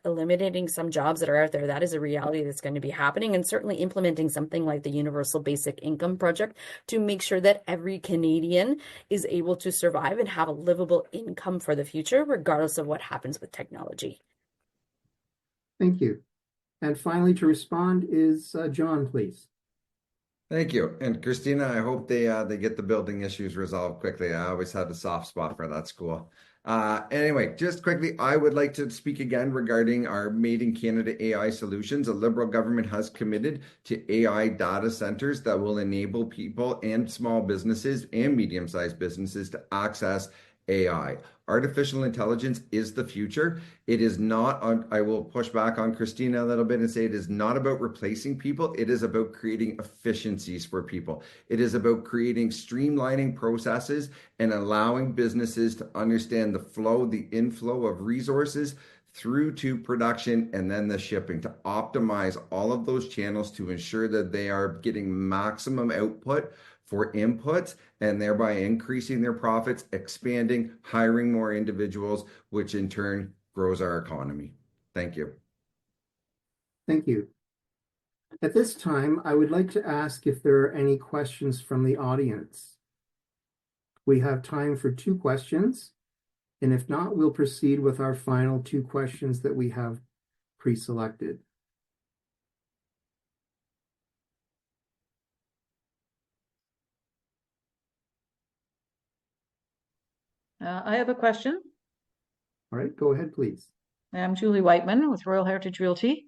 eliminating some jobs that are out there. That is a reality that's going to be happening, and certainly implementing something like the Universal Basic Income Project to make sure that every Canadian is able to survive and have a livable income for the future, regardless of what happens with technology. Thank you. And finally, to respond is John, please. Thank you. And Christina, I hope they get the building issues resolved quickly. I always had a soft spot for that school. Anyway, just quickly, I would like to speak again regarding our Made in Canada AI solutions. A Liberal government has committed to AI data centers that will enable people and small businesses and medium-sized businesses to access AI. Artificial intelligence is the future. It is not on, I will push back on Christina a little bit and say it is not about replacing people. It is about creating efficiencies for people. It is about creating streamlining processes and allowing businesses to understand the flow, the inflow of resources through to production and then the shipping, to optimize all of those channels to ensure that they are getting maximum output for inputs and thereby increasing their profits, expanding, hiring more individuals, which in turn grows our economy. Thank you. Thank you. At this time, I would like to ask if there are any questions from the audience. We have time for 2 questions, and if not, we'll proceed with our final 2 questions that we have pre-selected. I have a question. All right, go ahead, please. I'm Julie Whiteman with Royal Heritage Realty.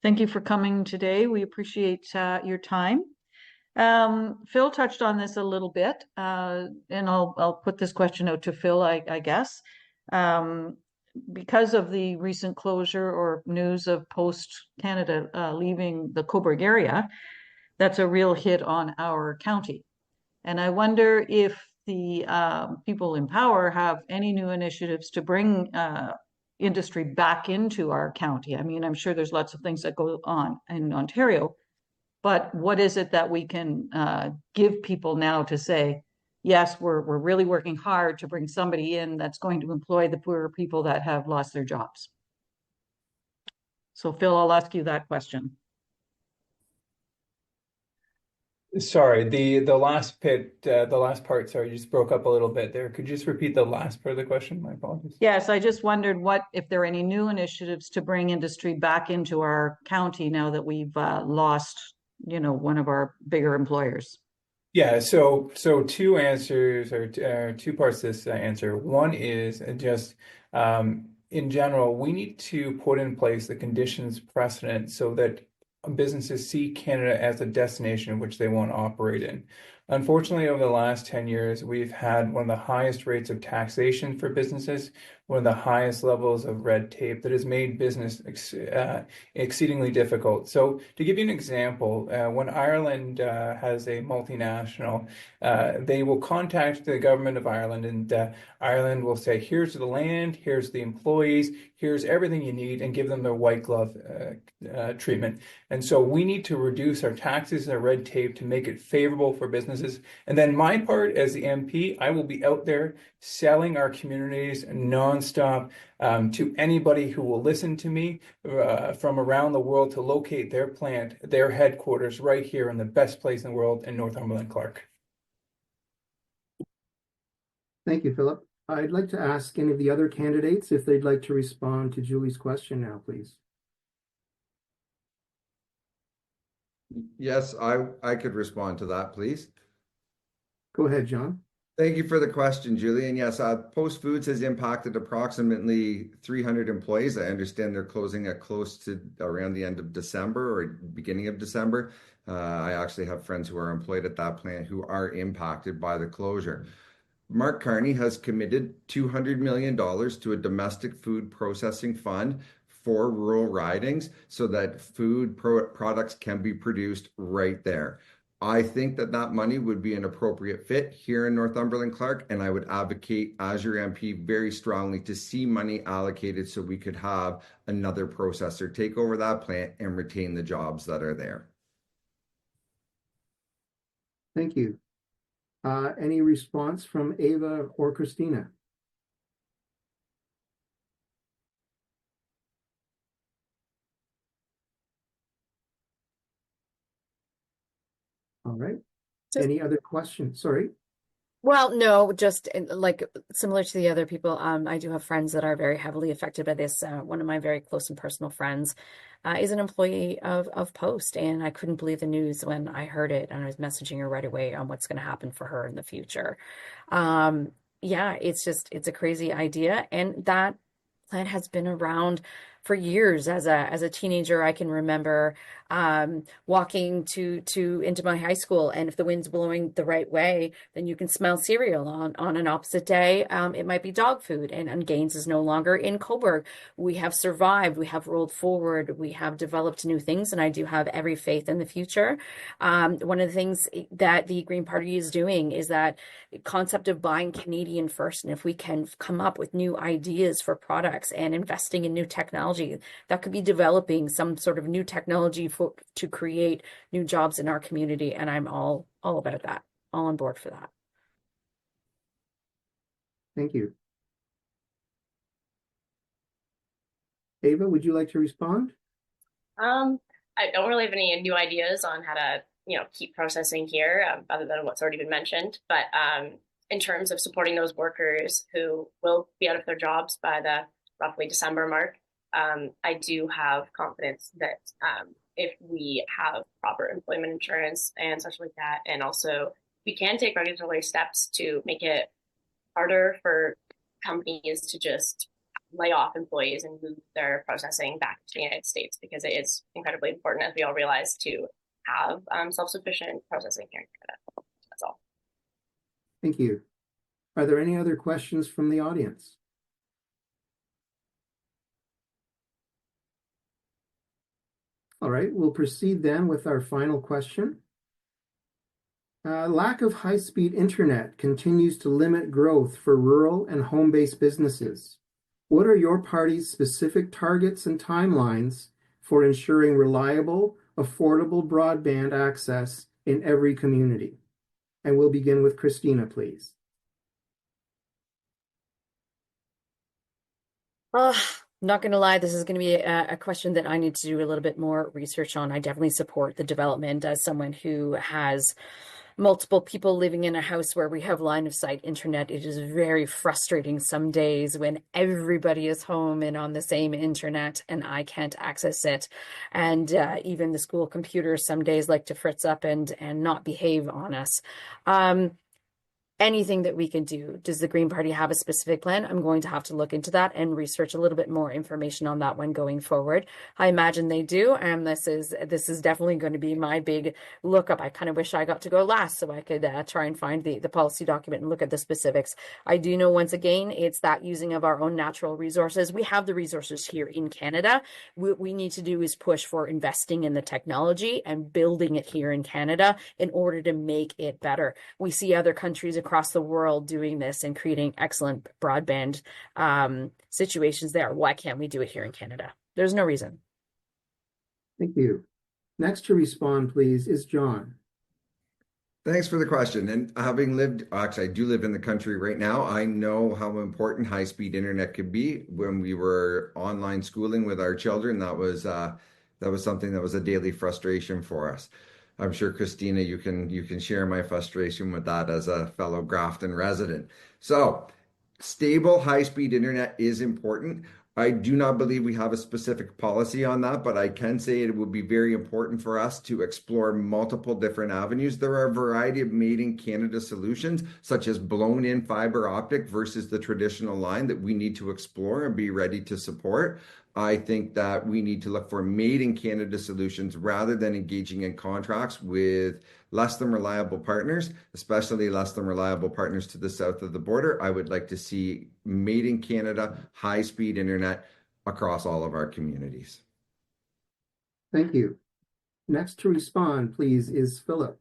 Thank you for coming today. We appreciate your time. Phil touched on this a little bit, and I'll put this question out to Phil, I guess. Because of the recent closure or news of Post Canada leaving the Cobourg area, that's a real hit on our county. And I wonder if the people in power have any new initiatives to bring industry back into our county. I mean, I'm sure there's lots of things that go on in Ontario, but what is it that we can give people now to say, yes, we're really working hard to bring somebody in that's going to employ the poor people that have lost their jobs? So Phil, I'll ask you that question. Sorry, the last part, sorry, you just broke up a little bit there. Could you just repeat the last part of the question? My apologies. Yes, I just wondered if there are any new initiatives to bring industry back into our county now that we've lost, one of our bigger employers. Yeah, so 2 answers or 2 parts to this answer. One is just in general, we need to put in place the conditions precedent so that businesses see Canada as a destination in which they want to operate in. Unfortunately, over the last 10 years, we've had one of the highest rates of taxation for businesses, one of the highest levels of red tape that has made business exceedingly difficult. So to give you an example, when Ireland has a multinational, they will contact the government of Ireland, and Ireland will say, here's the land, here's the employees, here's everything you need, and give them their white glove treatment. And so we need to reduce our taxes and our red tape to make it favorable for businesses. And then my part as the MP, I will be out there selling our communities nonstop to anybody who will listen to me from around the world to locate their plant, their headquarters right here in the best place in the world in Northumberland-Clarke. Thank you, Philip. I'd like to ask any of the other candidates if they'd like to respond to Julie's question now, please. Yes, I could respond to that, please. Go ahead, John. Thank you for the question, Julie. And yes, Post Foods has impacted approximately 300 employees. I understand they're closing at close to around the end of December or beginning of December. I actually have friends who are employed at that plant who are impacted by the closure. Mark Carney has committed $200 million to a domestic food processing fund for rural ridings so that food products can be produced right there. I think that money would be an appropriate fit here in Northumberland-Clarke, and I would advocate as your MP very strongly to see money allocated so we could have another processor take over that plant and retain the jobs that are there. Thank you. Any response from Ava or Christina? All right. Any other questions? Sorry. Well, no, just like similar to the other people, I do have friends that are very heavily affected by this. One of my very close and personal friends is an employee of Post, and I couldn't believe the news when I heard it, and I was messaging her right away on what's going to happen for her in the future. Yeah, it's a crazy idea, and that plant has been around for years as a teenager. I can remember walking into my high school, and if the wind's blowing the right way, then you can smell cereal. On an opposite day, it might be dog food, and Gaines is no longer in Cobourg. We have survived, we have rolled forward, we have developed new things, and I do have every faith in the future. One of the things that the Green Party is doing is that concept of buying Canadian first, and if we can come up with new ideas for products and investing in new technology, that could be developing some sort of new technology to create new jobs in our community, and I'm all about that, all on board for that. Thank you. Ava, would you like to respond? I don't really have any new ideas on how to, keep processing here, other than what's already been mentioned. But in terms of supporting those workers who will be out of their jobs by the roughly December mark, I do have confidence that if we have proper employment insurance and such like that, and also we can take regulatory steps to make it harder for companies to just lay off employees and move their processing back to the United States, because it is incredibly important, as we all realize, to have self-sufficient processing here in Canada. That's all. Thank you. Are there any other questions from the audience? All right, we'll proceed then with our final question. Lack of high-speed internet continues to limit growth for rural and home-based businesses. What are your party's specific targets and timelines for ensuring reliable, affordable broadband access in every community? And we'll begin with Christina, please. Not going to lie, this is going to be a question that I need to do a little bit more research on. I definitely support the development as someone who has multiple people living in a house where we have line of sight internet. It is very frustrating some days when everybody is home and on the same internet and I can't access it. And even the school computers some days like to fritz up and not behave on us. Anything that we can do. Does the Green Party have a specific plan? I'm going to have to look into that and research a little bit more information on that one going forward. I imagine they do, and this is definitely going to be my big lookup. I kind of wish I got to go last so I could try and find the policy document and look at the specifics. I do know, once again, it's that using of our own natural resources. We have the resources here in Canada. What we need to do is push for investing in the technology and building it here in Canada in order to make it better. We see other countries across the world doing this and creating excellent broadband situations there. Why can't we do it here in Canada? There's no reason. Thank you. Next to respond, please, is John. Thanks for the question. And having lived, actually, I do live in the country right now. I know how important high-speed internet could be. When we were online schooling with our children, that was something that was a daily frustration for us. I'm sure, Christina, you can share my frustration with that as a fellow Grafton resident. So, stable high-speed internet is important. I do not believe we have a specific policy on that, but I can say it would be very important for us to explore multiple different avenues. There are a variety of made in Canada solutions, such as blown in fiber optic versus the traditional line, that we need to explore and be ready to support. I think that we need to look for made in Canada solutions rather than engaging in contracts with less than reliable partners, especially less than reliable partners to the south of the border. I would like to see made in Canada high-speed internet across all of our communities. Thank you. Next to respond, please, is Philip.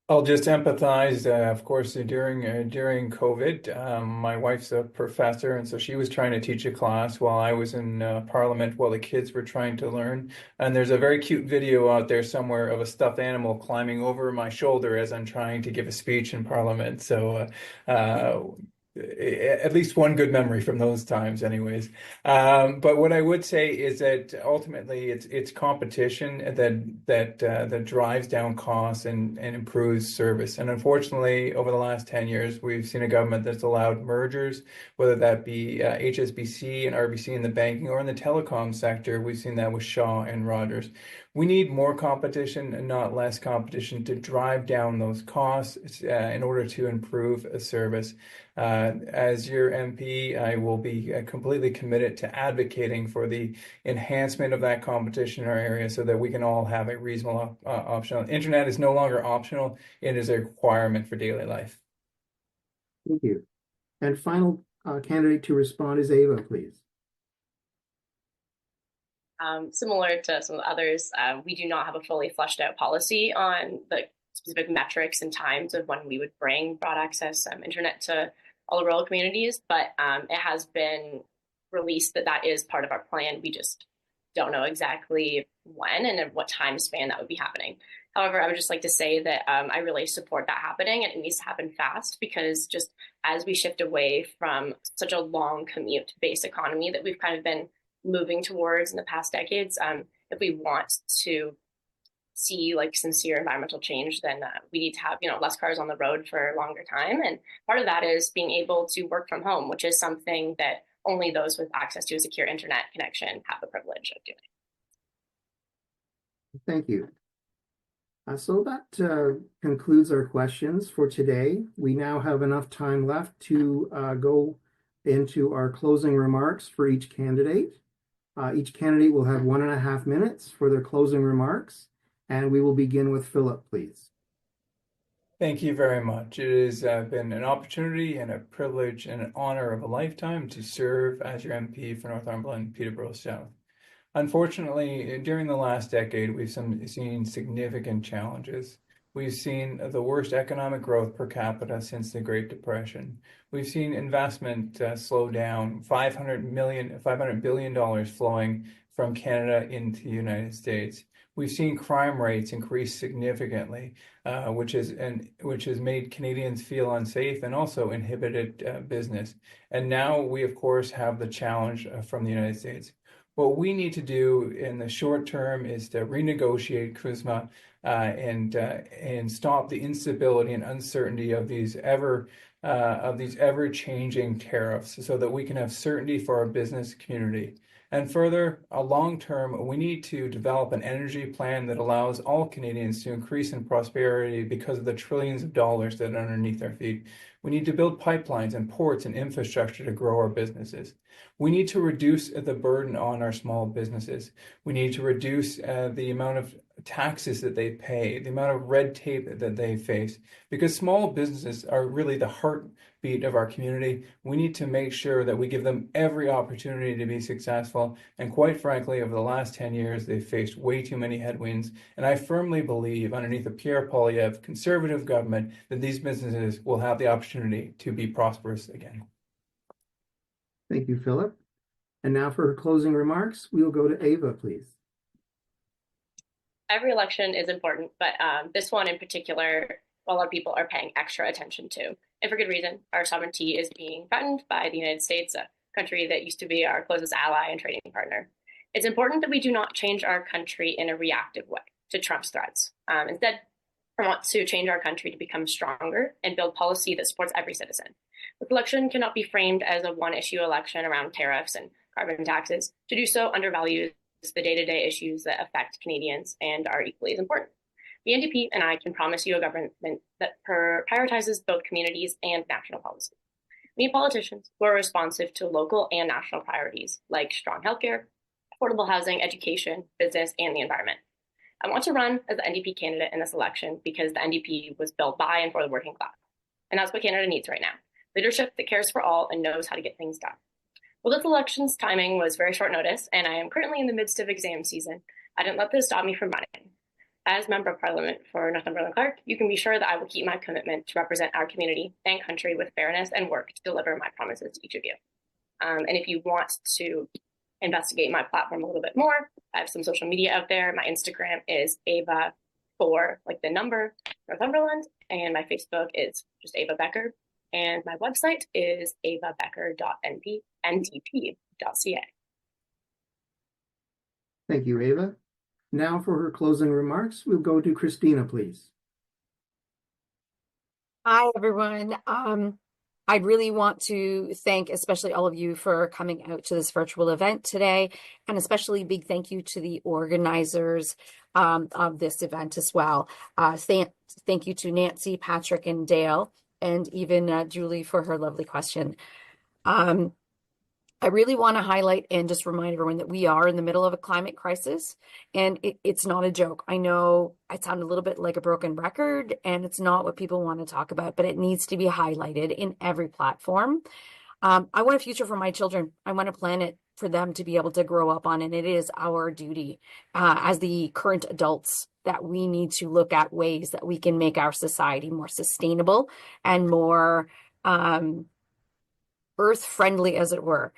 I'll just empathize, of course, during COVID, my wife's a professor, and so she was trying to teach a class while I was in Parliament while the kids were trying to learn. And there's a very cute video out there somewhere of a stuffed animal climbing over my shoulder as I'm trying to give a speech in Parliament. So at least one good memory from those times anyways. But what I would say is that ultimately it's competition that drives down costs and improves service. And unfortunately, over the last 10 years, we've seen a government that's allowed mergers, whether that be HSBC and RBC in the banking or in the telecom sector. We've seen that with Shaw and Rogers. We need more competition and not less competition to drive down those costs in order to improve a service. As your MP, I will be completely committed to advocating for the enhancement of that competition in our area so that we can all have a reasonable option. Internet is no longer optional, it is a requirement for daily life. Thank you. And final candidate to respond is Ava, please. Similar to some of the others, we do not have a fully fleshed out policy on the specific metrics and times of when we would bring broad access internet to all the rural communities, but it has been released that that is part of our plan. We just don't know exactly when and at what time span that would be happening. However, I would just like to say that I really support that happening, and it needs to happen fast, because just as we shift away from such a long commute-based economy that we've kind of been moving towards in the past decades, if we want to see like sincere environmental change, then we need to have less cars on the road for a longer time. And part of that is being able to work from home, which is something that only those with access to a secure internet connection have the privilege of doing. Thank you. So that concludes our questions for today. We now have enough time left to go into our closing remarks for each candidate. Each candidate will have 1.5 minutes for their closing remarks, and we will begin with Philip, please. Thank you very much. It has been an opportunity and a privilege and an honor of a lifetime to serve as your MP for Northumberland, Peterborough South. Unfortunately, during the last decade, we've seen significant challenges. We've seen the worst economic growth per capita since the Great Depression. We've seen investment slow down, $500 billion flowing from Canada into the United States. We've seen crime rates increase significantly, which has made Canadians feel unsafe and also inhibited business. And now we, of course, have the challenge from the United States. What we need to do in the short term is to renegotiate CUSMA and stop the instability and uncertainty of these ever-changing tariffs, so that we can have certainty for our business community. And further, long term, we need to develop an energy plan that allows all Canadians to increase in prosperity because of the trillions of dollars that are underneath our feet. We need to build pipelines and ports and infrastructure to grow our businesses. We need to reduce the burden on our small businesses. We need to reduce the amount of taxes that they pay, the amount of red tape that they face, because small businesses are really the heartbeat of our community. We need to make sure that we give them every opportunity to be successful. And quite frankly, over the last 10 years, they've faced way too many headwinds. And I firmly believe, underneath the Pierre Poilievre Conservative government, that these businesses will have the opportunity to be prosperous again. Thank you, Philip. And now for her closing remarks, we will go to Ava, please. Every election is important, but this one in particular, a lot of people are paying extra attention to, and for good reason. Our sovereignty is being threatened by the United States, a country that used to be our closest ally and trading partner. It's important that we do not change our country in a reactive way to Trump's threats. Instead, I want to change our country to become stronger and build policy that supports every citizen. This election cannot be framed as a one-issue election around tariffs and carbon taxes. To do so undervalues the day-to-day issues that affect Canadians and are equally as important. The NDP and I can promise you a government that prioritizes both communities and national policy. We need politicians who are responsive to local and national priorities like strong healthcare, affordable housing, education, business, and the environment. I want to run as the NDP candidate in this election because the NDP was built by and for the working class. And that's what Canada needs right now. Leadership that cares for all and knows how to get things done. Well, this election's timing was very short notice, and I am currently in the midst of exam season. I didn't let this stop me from running. As Member of Parliament for Northumberland-Clarke, you can be sure that I will keep my commitment to represent our community and country with fairness and work to deliver my promises to each of you. And if you want to investigate my platform a little bit more, I have some social media out there. My Instagram is Ava for like the number Northumberland, and my Facebook is just Ava Becker. And my website is avabecker.ndp.ca. Thank you, Ava. Now for her closing remarks, we'll go to Christina, please. Hi, everyone. I really want to thank especially all of you for coming out to this virtual event today, and especially big thank you to the organizers of this event as well. Thank you to Nancy, Patrick, and Dale, and even Julie for her lovely question. I really want to highlight and just remind everyone that we are in the middle of a climate crisis, and it's not a joke. I know I sound a little bit like a broken record, and it's not what people want to talk about, but it needs to be highlighted in every platform. I want a future for my children. I want a planet for them to be able to grow up on, and it is our duty as the current adults that we need to look at ways that we can make our society more sustainable and more earth-friendly, as it were.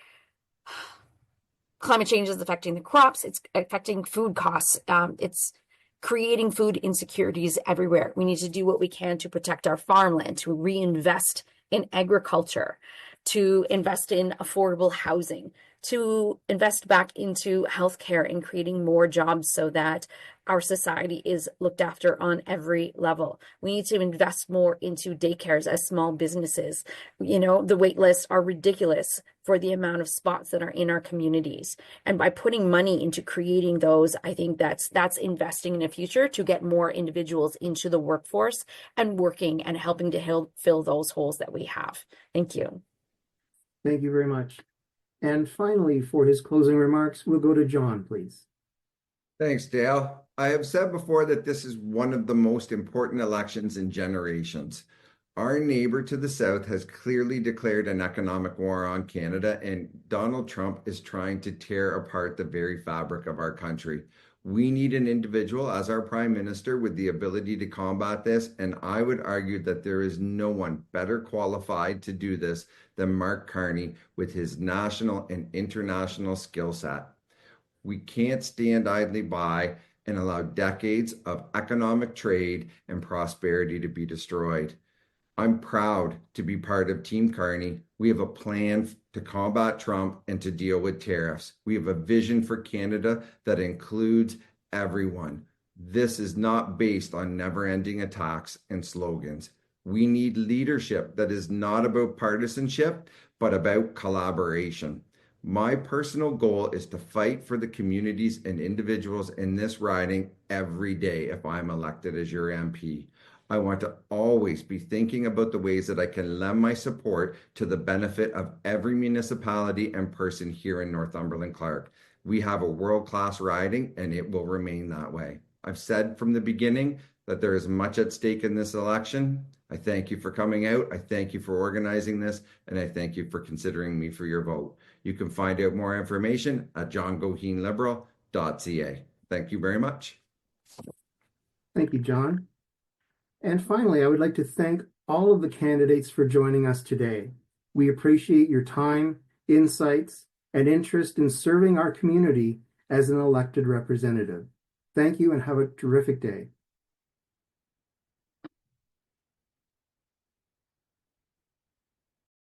Climate change is affecting the crops. It's affecting food costs. It's creating food insecurities everywhere. We need to do what we can to protect our farmland, to reinvest in agriculture, to invest in affordable housing, to invest back into healthcare and creating more jobs so that our society is looked after on every level. We need to invest more into daycares as small businesses. You know, the wait lists are ridiculous for the amount of spots that are in our communities. And by putting money into creating those, I think that's investing in a future to get more individuals into the workforce and working and helping to fill those holes that we have. Thank you. Thank you very much. And finally, for his closing remarks, we'll go to John, please. Thanks, Dale. I have said before that this is one of the most important elections in generations. Our neighbor to the south has clearly declared an economic war on Canada, and Donald Trump is trying to tear apart the very fabric of our country. We need an individual as our prime minister with the ability to combat this, and I would argue that there is no one better qualified to do this than Mark Carney with his national and international skill set. We can't stand idly by and allow decades of economic trade and prosperity to be destroyed. I'm proud to be part of Team Carney. We have a plan to combat Trump and to deal with tariffs. We have a vision for Canada that includes everyone. This is not based on never-ending attacks and slogans. We need leadership that is not about partisanship, but about collaboration. My personal goal is to fight for the communities and individuals in this riding every day if I'm elected as your MP. I want to always be thinking about the ways that I can lend my support to the benefit of every municipality and person here in Northumberland-Clarke. We have a world-class riding, and it will remain that way. I've said from the beginning that there is much at stake in this election. I thank you for coming out. I thank you for organizing this, and I thank you for considering me for your vote. You can find out more information at johngoheenliberal.ca. Thank you very much. Thank you, John. And finally, I would like to thank all of the candidates for joining us today. We appreciate your time, insights, and interest in serving our community as an elected representative. Thank you and have a terrific day.